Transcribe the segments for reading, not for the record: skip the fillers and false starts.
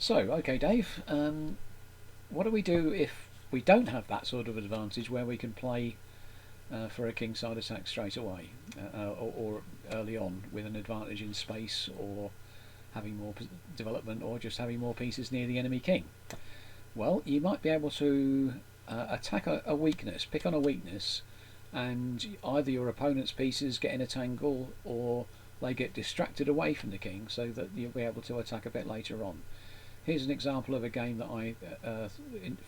So, okay, Dave, what do we do if we don't have that sort of advantage where we can play for a kingside attack straight away, or early on with an advantage in space, or having more development, or just having more pieces near the enemy king? Well, you might be able to attack a weakness, pick on a weakness, and either your opponent's pieces get in a tangle or they get distracted away from the king so that you'll be able to attack a bit later on. Here's an example of a game that I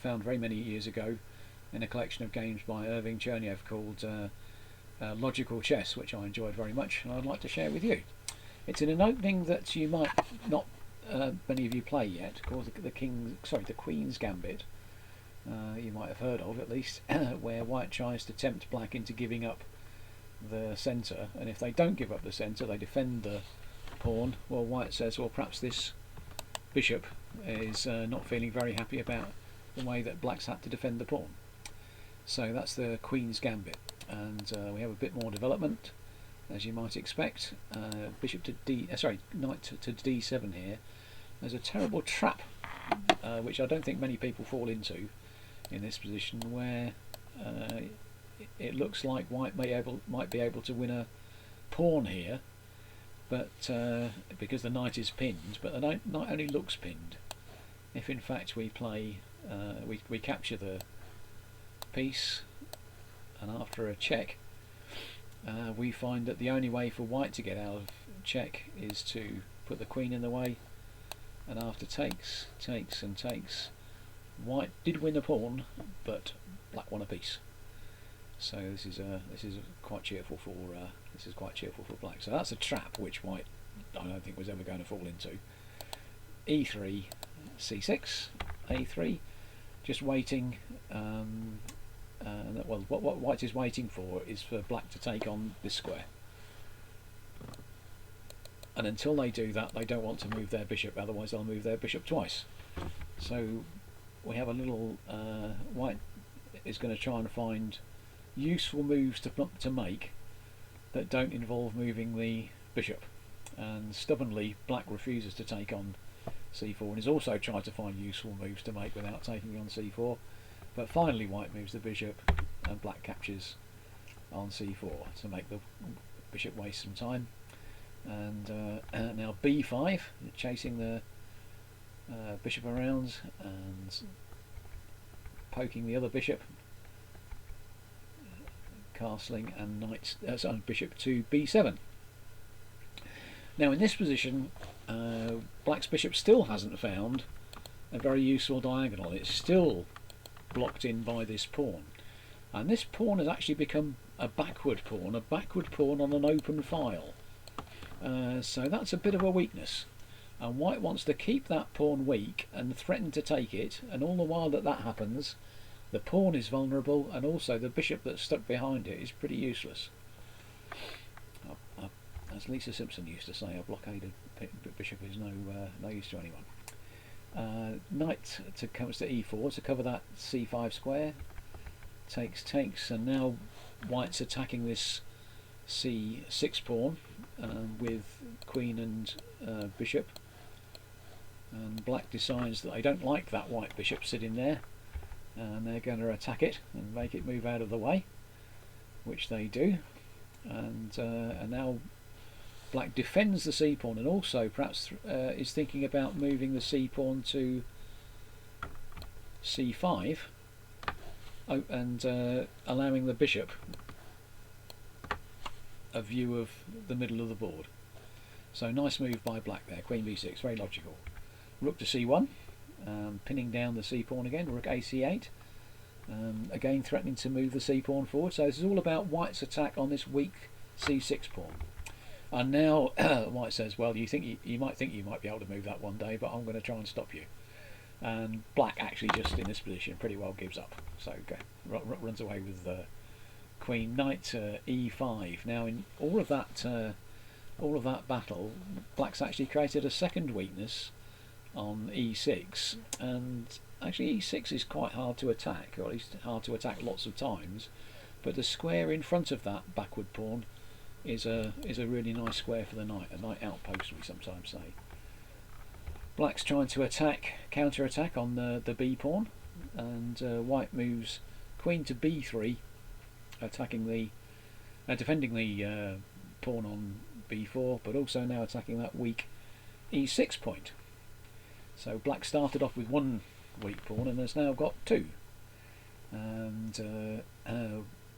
found very many years ago in a collection of games by Irving Cherniev called Logical Chess, which I enjoyed very much and I'd like to share with you. It's in an opening that you might not many of you play yet, called the Queen's Gambit. You might have heard of, at least, where white tries to tempt black into giving up the centre, and if they don't give up the centre, they defend the pawn. Well, white says, well, perhaps this bishop is not feeling very happy about the way that black's had to defend the pawn. So that's the Queen's Gambit, and we have a bit more development, as you might expect. Bishop to knight to d7 here. There's a terrible trap, which I don't think many people fall into in this position, where it looks like white might be able to win a pawn here, but because the knight is pinned, but the knight only looks pinned. If in fact we play, we capture the piece, and after a check, we find that the only way for white to get out of check is to put the queen in the way, and after takes and takes, white did win a pawn, but black won a piece. So this is quite cheerful for black. So that's a trap which white, I don't think, was ever going to fall into. E3, C6, A3, just waiting. Well, what white is waiting for is for black to take on this square. And until they do that, they don't want to move their bishop, otherwise they'll move their bishop twice. So we have a little, white is going to try and find useful moves to make that don't involve moving the bishop, and stubbornly black refuses to take on c4, and is also trying to find useful moves to make without taking on c4, but finally white moves the bishop and black captures on c4 to make the bishop waste some time. And now b5, chasing the bishop around and poking the other bishop, castling, and bishop to b7. Now in this position, black's bishop still hasn't found a very useful diagonal. It's still blocked in by this pawn, and this pawn has actually become a backward pawn on an open file. So that's a bit of a weakness, and white wants to keep that pawn weak and threaten to take it, and all the while that happens, the pawn is vulnerable, and also the bishop that's stuck behind it is pretty useless. As Lisa Simpson used to say, a blockaded bishop is no use to anyone. Knight comes to e4 to cover that c5 square. Takes, and now white's attacking this c6 pawn with queen and bishop, and black decides that they don't like that white bishop sitting there, and they're going to attack it and make it move out of the way, which they do, and now black defends the c pawn, and also perhaps is thinking about moving the c pawn to c5, and allowing the bishop a view of the middle of the board. So nice move by black there, queen b6, very logical. Rook to c1, pinning down the c pawn again, rook ac8, again threatening to move the c pawn forward. So this is all about white's attack on this weak c6 pawn. And now white says, well, you might think you might be able to move that one day, but I'm going to try and stop you. And black actually just in this position pretty well gives up. So runs away with the queen, knight e5. Now in all of that battle, black's actually created a second weakness on e6, and actually e6 is quite hard to attack, or at least hard to attack lots of times, but the square in front of that backward pawn is a really nice square for the knight, a knight outpost we sometimes say. Black's trying to counter-attack on the b pawn, and white moves queen to b3, attacking defending the pawn on b4, but also now attacking that weak e6 point. So black started off with one weak pawn and has now got two. And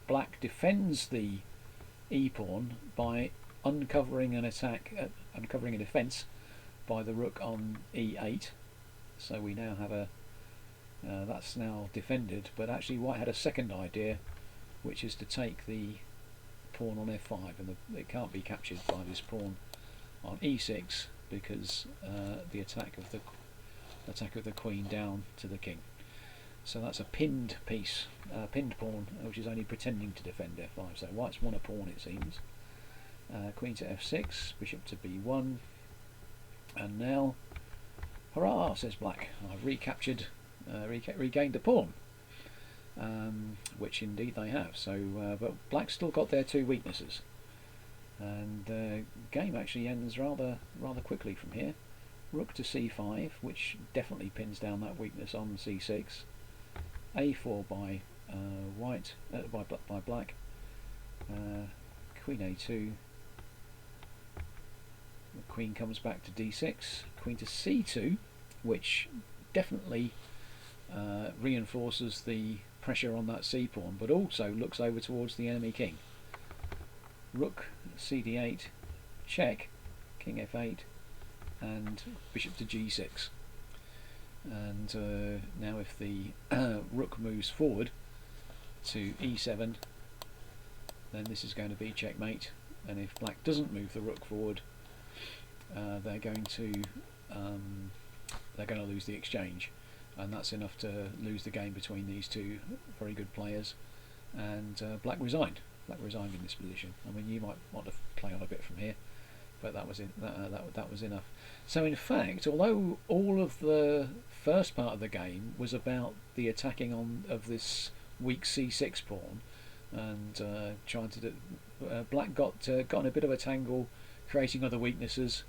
black defends the e pawn by uncovering a defence by the rook on e8. So we now have that's now defended, but actually white had a second idea, which is to take the pawn on f5, and it can't be captured by this pawn on e6 because the attack of the queen down to the king. So that's a pinned piece, pinned pawn, which is only pretending to defend f5. So white's won a pawn, it seems. Queen to f6, bishop to b1, and now, hurrah, says black, I've regained the pawn, which indeed they have. So, but black's still got their two weaknesses, and the game actually ends rather quickly from here. Rook to c5, which definitely pins down that weakness on c6. a4 by by black. Queen a2. The queen comes back to d6. Queen to c2, which definitely reinforces the pressure on that c pawn, but also looks over towards the enemy king. Rook cd8, check, king f8, and bishop to g6. And now if the rook moves forward to e7, then this is going to be checkmate, and if black doesn't move the rook forward, they're going to lose the exchange, and that's enough to lose the game between these two very good players. And black resigned in this position. I mean, you might want to play on a bit from here, but that was that was enough. So in fact, although all of the first part of the game was about the attacking of this weak c6 pawn, and trying to do, black got in a bit of a tangle, creating other weaknesses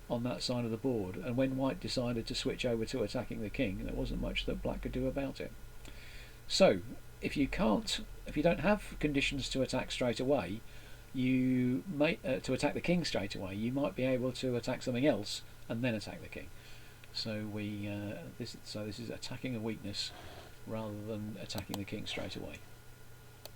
on that side of the board, and when white decided to switch over to attacking the king, there wasn't much that black could do about it. So if you don't have conditions to attack straight away, you may to attack the king straight away, you might be able to attack something else and then attack the king. So this is attacking a weakness rather than attacking the king straight away.